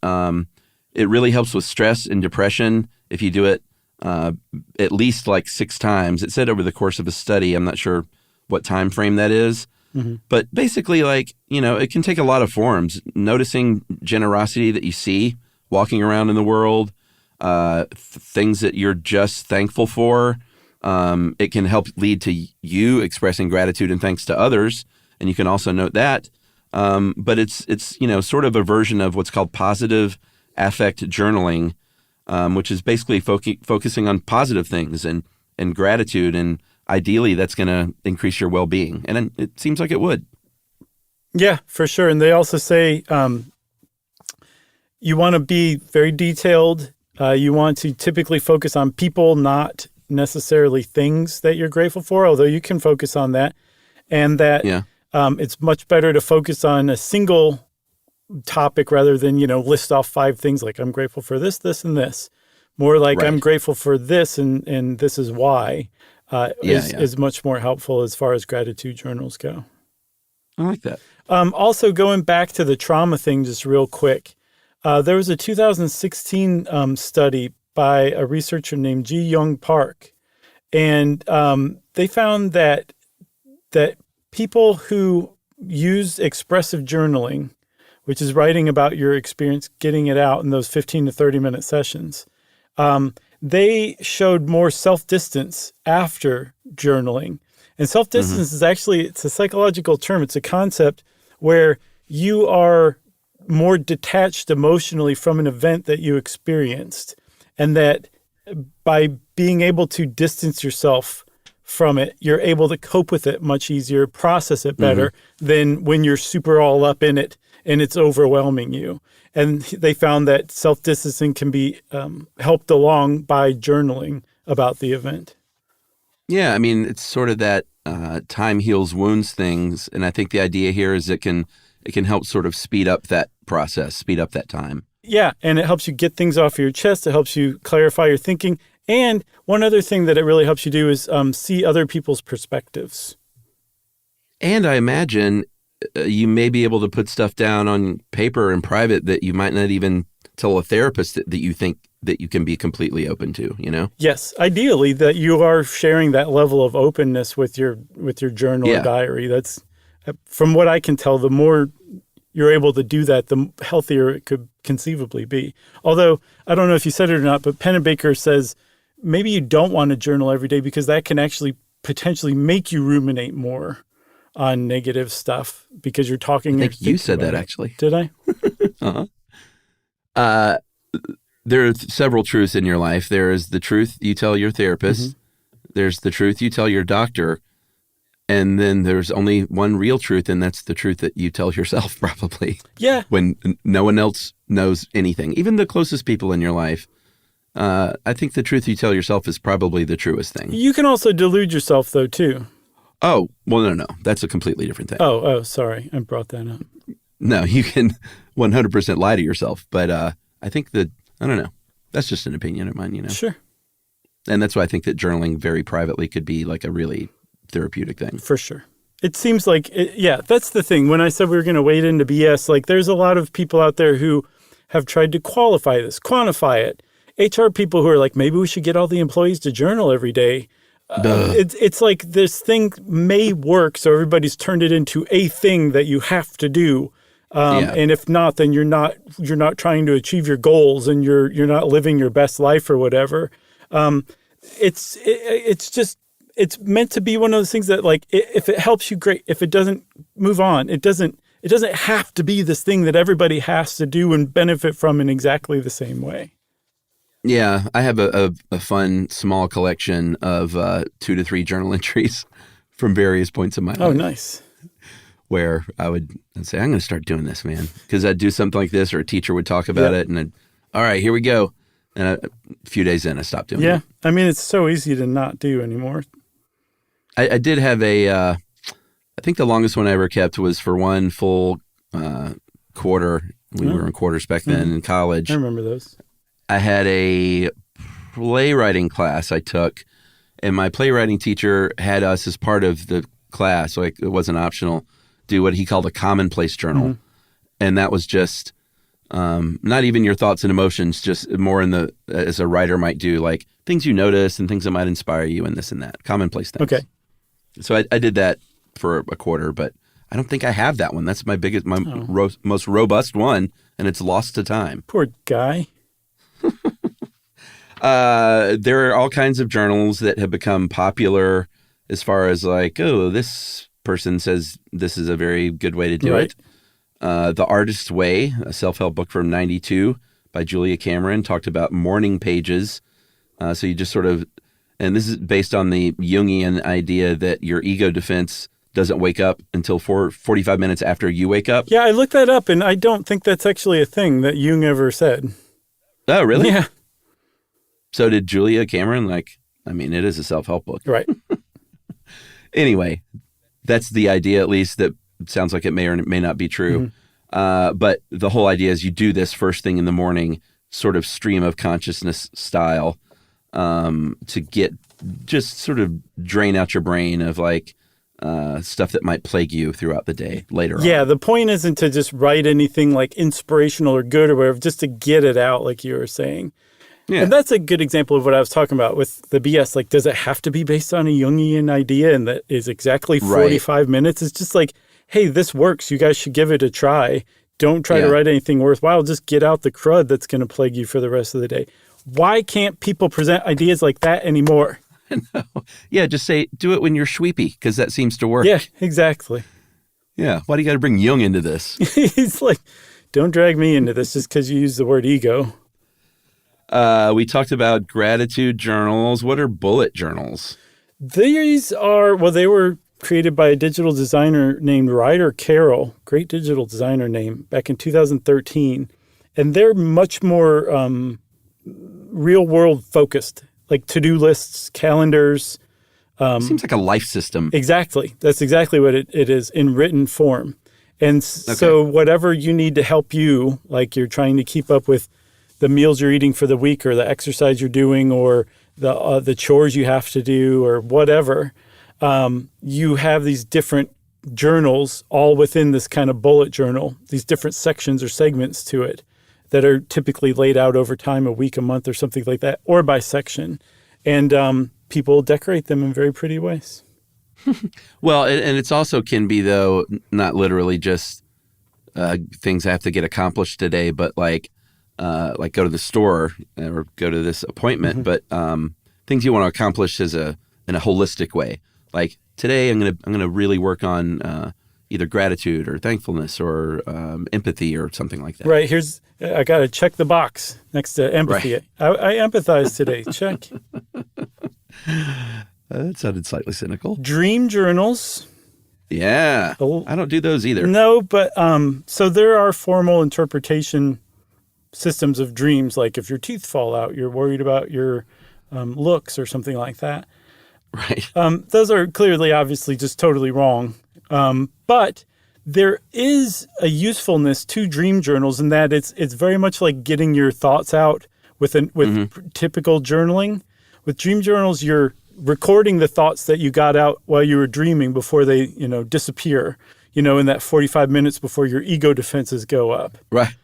It really helps with stress and depression if you do it at least like 6 times. It said over the course of a study. I'm not sure what time frame that is. Mm-hmm. But basically, like, it can take a lot of forms. Noticing generosity that you see walking around in the world, things that you're just thankful for. It can help lead to you expressing gratitude and thanks to others. And you can also note that. But it's sort of a version of what's called positive affect journaling, which is basically focusing on positive things and gratitude. And ideally, that's going to increase your well-being. And it seems like it would. Yeah, for sure. And they also say you want to be very detailed. You want to typically focus on people, not necessarily things that you're grateful for, although you can focus on that. And that it's much better to focus on a single topic rather than, list off 5 things like I'm grateful for this, this, and this. More like I'm grateful for this and this is why is much more helpful as far as gratitude journals go. I like that. Also, going back to the trauma thing just real quick, there was a 2016 study by a researcher named Ji Young Park, and they found that people who use expressive journaling, which is writing about your experience, getting it out in those 15 to 30-minute sessions, they showed more self-distance after journaling. And self-distance is actually, it's a psychological term. It's a concept where you are more detached emotionally from an event that you experienced. And that by being able to distance yourself from it, you're able to cope with it much easier, process it better than when you're super all up in it and it's overwhelming you. And they found that self-distancing can be helped along by journaling about the event. Yeah, I mean, it's sort of that time heals wounds things. And I think the idea here is it can help sort of speed up that process, speed up that time. Yeah, and it helps you get things off your chest. It helps you clarify your thinking. And one other thing that it really helps you do is see other people's perspectives. And I imagine you may be able to put stuff down on paper in private that you might not even tell a therapist that you think that you can be completely open to, Yes, ideally that you are sharing that level of openness with your journal or diary. That's, from what I can tell, the more you're able to do that, the healthier it could conceivably be. Although, I don't know if you said it or not, but Pennebaker says maybe you don't want to journal every day because that can actually potentially make you ruminate more on negative stuff because you're talking. I think you said that, actually. Did I? There are several truths in your life. There is the truth you tell your therapist. There's the truth you tell your doctor. And then there's only one real truth, and that's the truth that you tell yourself, probably. Yeah. When no one else knows anything, even the closest people in your life. I think the truth you tell yourself is probably the truest thing. You can also delude yourself, though, too. Oh, well, no. That's a completely different thing. Oh, sorry. I brought that up. No, you can 100% lie to yourself. But I think that, I don't know. That's just an opinion of mine, Sure. And that's why I think that journaling very privately could be like a really therapeutic thing. For sure. It seems like, that's the thing. When I said we were going to wade into BS, like there's a lot of people out there who have tried to quantify it. HR people who are like, maybe we should get all the employees to journal every day. It's like this thing may work, so everybody's turned it into a thing that you have to do. And if not, then you're not trying to achieve your goals and you're not living your best life or whatever. It's meant to be one of those things that, like, if it helps you, great. If it doesn't, move on. It doesn't have to be this thing that everybody has to do and benefit from in exactly the same way. Yeah, I have a fun small collection of 2 to 3 journal entries from various points in my life. Oh, nice. Where I'd say, I'm going to start doing this, man. Because I'd do something like this, or a teacher would talk about it, and all right, here we go. And a few days in, I stopped doing it. Yeah, I mean, it's so easy to not do anymore. I did have I think the longest one I ever kept was for one full quarter. We were in quarters back then in college. I remember those. I had a playwriting class I took, and my playwriting teacher had us as part of the class, like it wasn't optional, do what he called a commonplace journal. And that was just Not even your thoughts and emotions, just more as a writer might do, like things you notice and things that might inspire you and this and that, commonplace things. Okay. So I did that for a quarter, but I don't think I have that one. That's my most robust one, and it's lost to time. Poor guy. There are all kinds of journals that have become popular as far as like, oh, this person says this is a very good way to do it. The Artist's Way, a self-help book from 92 by Julia Cameron, talked about morning pages. So you just sort of, and this is based on the Jungian idea that your ego defense doesn't wake up until 45 minutes after you wake up. Yeah, I looked that up, and I don't think that's actually a thing that Jung ever said. Oh, really? Yeah. So did Julia Cameron? It is a self-help book. Right. Anyway, that's the idea, at least, that sounds like it may or may not be true. But the whole idea is you do this first thing in the morning, sort of stream of consciousness style, to just sort of drain out your brain of stuff that might plague you throughout the day later on. Yeah, the point isn't to just write anything like inspirational or good or whatever, just to get it out, like you were saying. Yeah. And that's a good example of what I was talking about with the BS. Like, does it have to be based on a Jungian idea and that is exactly 45 minutes? It's just like, hey, this works. You guys should give it a try. Don't try to write anything worthwhile. Just get out the crud that's going to plague you for the rest of the day. Why can't people present ideas like that anymore? No. Yeah, just say, do it when you're sweepy, because that seems to work. Yeah, exactly. Yeah, why do you got to bring Jung into this? He's like, don't drag me into this just because you use the word ego. We talked about gratitude journals. What are bullet journals? These are, they were created by a digital designer named Ryder Carroll, great digital designer name, back in 2013. And they're much more real world focused, like to-do lists, calendars. Seems like a life system. Exactly. That's exactly what it is in written form. And so whatever you need to help you, like you're trying to keep up with the meals you're eating for the week or the exercise you're doing or the chores you have to do or whatever, you have these different journals all within this kind of bullet journal, these different sections or segments to it that are typically laid out over time, a week, a month, or something like that, or by section. And people decorate them in very pretty ways. Well, and it's also can be, though, not literally just things I have to get accomplished today, but like go to the store or go to this appointment, but things you want to accomplish in a holistic way. Like today, I'm gonna really work on either gratitude or thankfulness or empathy or something like that. Right. I got to check the box next to empathy. Right. I empathize today. Check. That sounded slightly cynical. Dream journals. Yeah. I don't do those either. No, but so there are formal interpretation systems of dreams. Like if your teeth fall out, you're worried about your looks or something like that. Right. Those are clearly, obviously, just totally wrong. But there is a usefulness to dream journals in that it's very much like getting your thoughts out with typical journaling. With dream journals, you're recording the thoughts that you got out while you were dreaming before they, disappear, in that 45 minutes before your ego defenses go up. Right.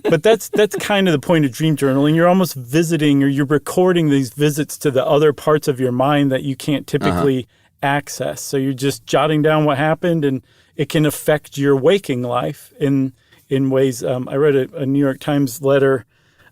But that's kind of the point of dream journaling. You're almost visiting or you're recording these visits to the other parts of your mind that you can't typically access. So you're just jotting down what happened, and it can affect your waking life in ways. I read a New York Times letter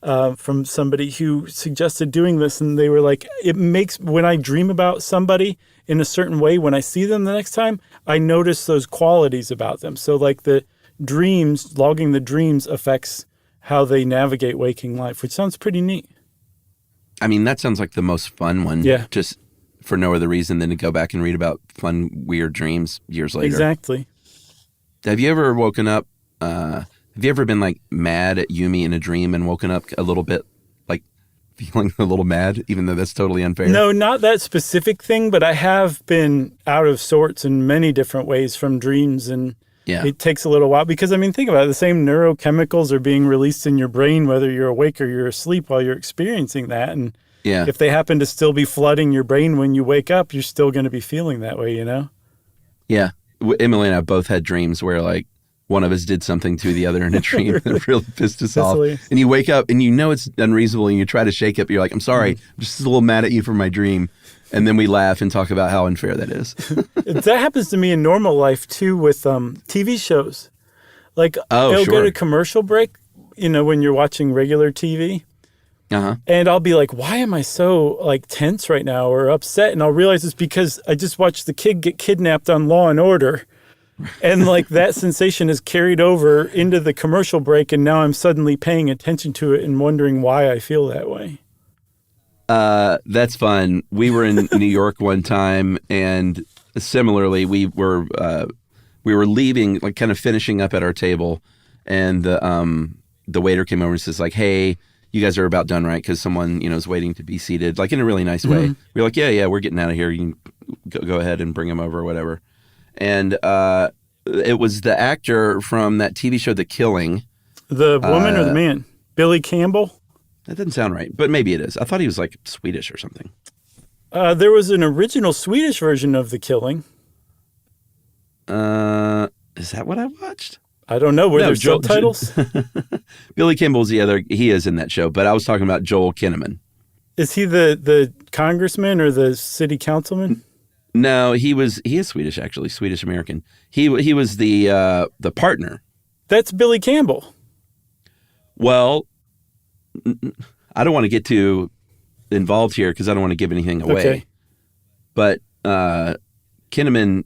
from somebody who suggested doing this, and they were like, it makes, when I dream about somebody in a certain way, when I see them the next time, I notice those qualities about them. So like the dreams, logging the dreams affects how they navigate waking life, which sounds pretty neat. I mean, that sounds like the most fun one. Yeah. Just for no other reason than to go back and read about fun, weird dreams years later. Exactly. Have you ever woken up, have you ever been like mad at Yumi in a dream and woken up a little bit like feeling a little mad, even though that's totally unfair? No, not that specific thing, but I have been out of sorts in many different ways from dreams, and it takes a little while because, think about it, the same neurochemicals are being released in your brain whether you're awake or you're asleep while you're experiencing that, and if they happen to still be flooding your brain when you wake up, you're still going to be feeling that way, Yeah. Emily and I both had dreams where like one of us did something to the other in a dream that really pissed us off. Hilarious. And you wake up and you know it's unreasonable and you try to shake it, but you're like, I'm sorry, I'm just a little mad at you for my dream. And then we laugh and talk about how unfair that is. That happens to me in normal life too with TV shows. Like it'll go to commercial break, when you're watching regular TV. Uh-huh. And I'll be like, why am I so tense right now or upset? And I'll realize it's because I just watched the kid get kidnapped on Law and Order. And that sensation is carried over into the commercial break. And now I'm suddenly paying attention to it and wondering why I feel that way. That's fun. We were in New York one time, and similarly, we were leaving, kind of finishing up at our table, and the waiter came over and says, hey, you guys are about done, right? Because someone, is waiting to be seated, in a really nice way. We were like, yeah, we're getting out of here. You can go ahead and bring him over or whatever. And it was the actor from that TV show, The Killing. The woman or the man? Billy Campbell? That doesn't sound right, but maybe it is. I thought he was Swedish or something. There was an original Swedish version of The Killing. Is that what I watched? I don't know. Were there subtitles? Billy Kimball's the other. He is in that show, but I was talking about Joel Kinnaman. Is he the congressman or the city councilman? No, he is Swedish, actually, Swedish American. He was the partner. That's Billy Campbell. Well, I don't want to get too involved here because I don't want to give anything away. Okay. But Kinnaman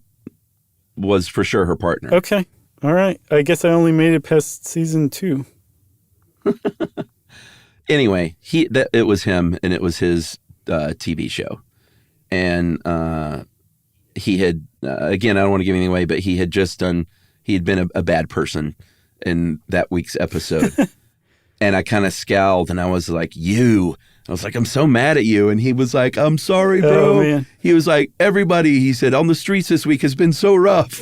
was for sure her partner. Okay. All right. I guess I only made it past season 2. Anyway, it was him, and it was his TV show. And he had, again, I don't want to give anything away, but he had been a bad person in that week's episode. And I kind of scowled, and I was like, I was like, I'm so mad at you. And he was like, I'm sorry, bro. Oh, man. He was like, everybody, he said, on the streets this week has been so rough.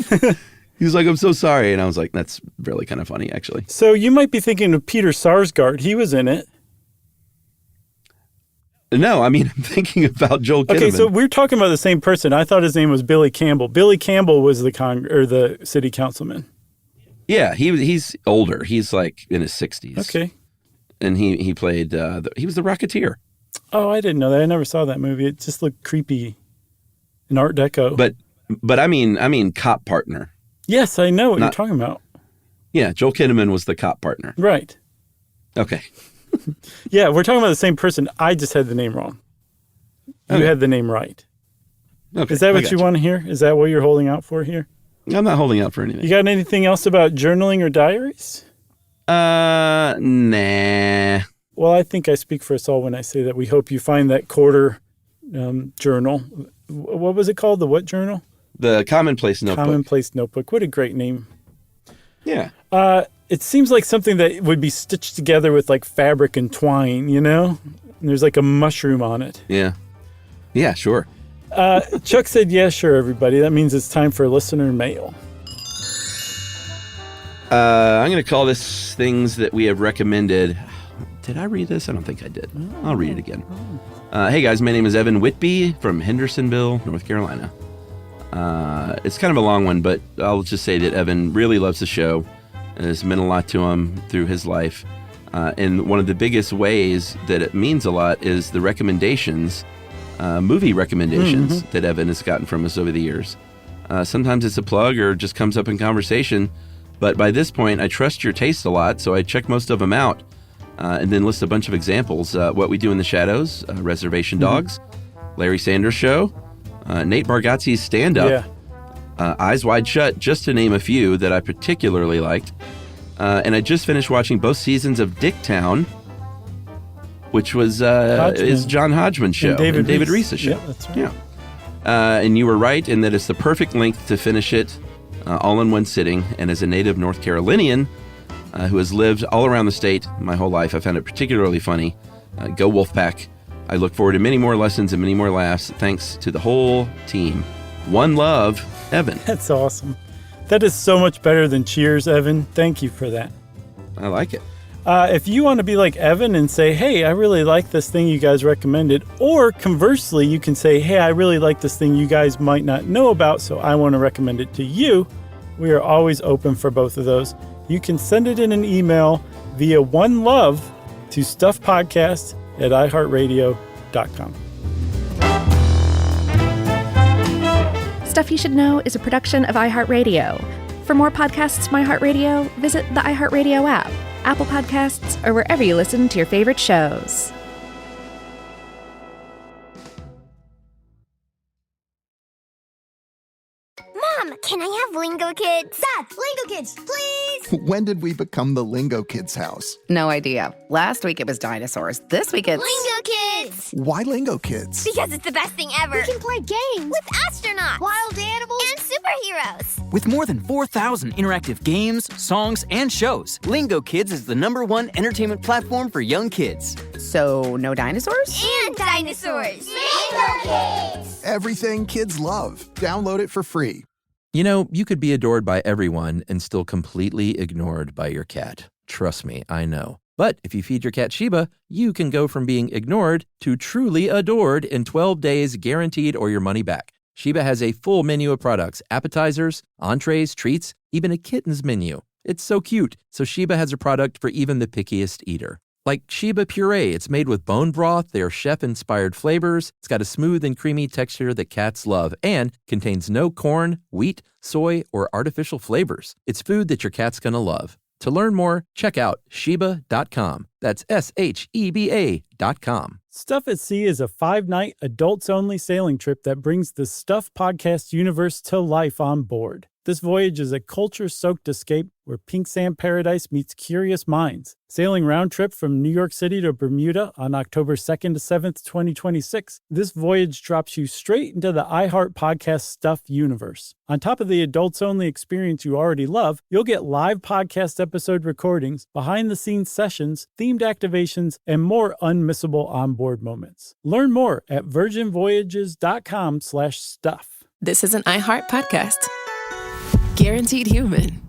He was like, I'm so sorry. And I was like, that's really kind of funny, actually. So you might be thinking of Peter Sarsgaard. He was in it. No, I'm thinking about Joel Kinnaman. Okay, so we're talking about the same person. I thought his name was Billy Campbell. Billy Campbell was the city councilman. Yeah, he's older. He's in his 60s. Okay. And he played, he was the Rocketeer. Oh, I didn't know that. I never saw that movie. It just looked creepy in Art Deco. But I mean cop partner. Yes, I know what you're talking about. Yeah, Joel Kinnaman was the cop partner. Right. Okay. Yeah, we're talking about the same person. I just had the name wrong. You had the name right. Okay. Is that what you want to hear? Is that what you're holding out for here? I'm not holding out for anything. You got anything else about journaling or diaries? Nah. Well, I think I speak for us all when I say that we hope you find that quarter journal. What was it called? The what journal? The Commonplace Notebook. Commonplace Notebook. What a great name. Yeah. It seems like something that would be stitched together with fabric and twine, And there's a mushroom on it. Yeah. Yeah, sure. Chuck said, yeah, sure, everybody. That means it's time for listener mail. I'm going to call this things that we have recommended. Did I read this? I don't think I did. I'll read it again. Hey, guys, my name is Evan Whitby from Hendersonville, North Carolina. It's kind of a long one, but I'll just say that Evan really loves the show. And it's meant a lot to him through his life. And one of the biggest ways that it means a lot is the recommendations, movie recommendations that Evan has gotten from us over the years. Sometimes it's a plug or just comes up in conversation. But by this point, I trust your taste a lot, so I check most of them out and then list a bunch of examples. What We Do in the Shadows, Reservation Dogs, Larry Sanders Show, Nate Bargatze's stand-up, Eyes Wide Shut, just to name a few that I particularly liked. And I just finished watching both seasons of Dicktown, which was is John Hodgman's show and David Reese's show. Yeah, that's right. Yeah. And you were right in that it's the perfect length to finish it all in one sitting. And as a native North Carolinian who has lived all around the state my whole life, I found it particularly funny. Go Wolfpack. I look forward to many more lessons and many more laughs thanks to the whole team. One love, Evan. That's awesome. That is so much better than Cheers, Evan. Thank you for that. I like it. If you want to be like Evan and say, hey, I really like this thing you guys recommended, or conversely, you can say, hey, I really like this thing you guys might not know about, so I want to recommend it to you, We are always open for both of those. You can send it in an email via OneLove to stuffpodcast@iheartradio.com. Stuff You Should Know is a production of iHeartRadio. For more podcasts from iHeartRadio, visit the iHeartRadio app, Apple Podcasts, or wherever you listen to your favorite shows. Mom, can I have Lingo Kids? Dad, Lingo Kids, please! When did we become the Lingo Kids house? No idea. Last week it was dinosaurs. This week it's... Lingo Kids! Why Lingo Kids? Because it's the best thing ever. We can play games with astronauts, wild animals, and superheroes. With more than 4,000 interactive games, songs, and shows, Lingo Kids is the #1 entertainment platform for young kids. So, no dinosaurs? And dinosaurs! Lingo Kids! Everything kids love. Download it for free. You know, you could be adored by everyone and still completely ignored by your cat. Trust me, I know. But if you feed your cat Sheba, you can go from being ignored to truly adored in 12 days guaranteed or your money back. Sheba has a full menu of products, appetizers, entrees, treats, even a kitten's menu. It's so cute, so Sheba has a product for even the pickiest eater. Like Sheba Puree, it's made with bone broth, they are chef-inspired flavors, it's got a smooth and creamy texture that cats love, and contains no corn, wheat, soy, or artificial flavors. It's food that your cat's gonna love. To learn more, check out Sheba.com. That's SHEBA.com. Stuff at Sea is a 5-night, adults-only sailing trip that brings the Stuff podcast universe to life on board. This voyage is a culture-soaked escape where pink sand paradise meets curious minds. Sailing round trip from New York City to Bermuda on October 2nd to 7th, 2026, this voyage drops you straight into the iHeart Podcast Stuff universe. On top of the adults-only experience you already love, you'll get live podcast episode recordings, behind-the-scenes sessions, themed activations, and more unmissable onboard moments. Learn more at virginvoyages.com/stuff. This is an iHeart podcast. Guaranteed human.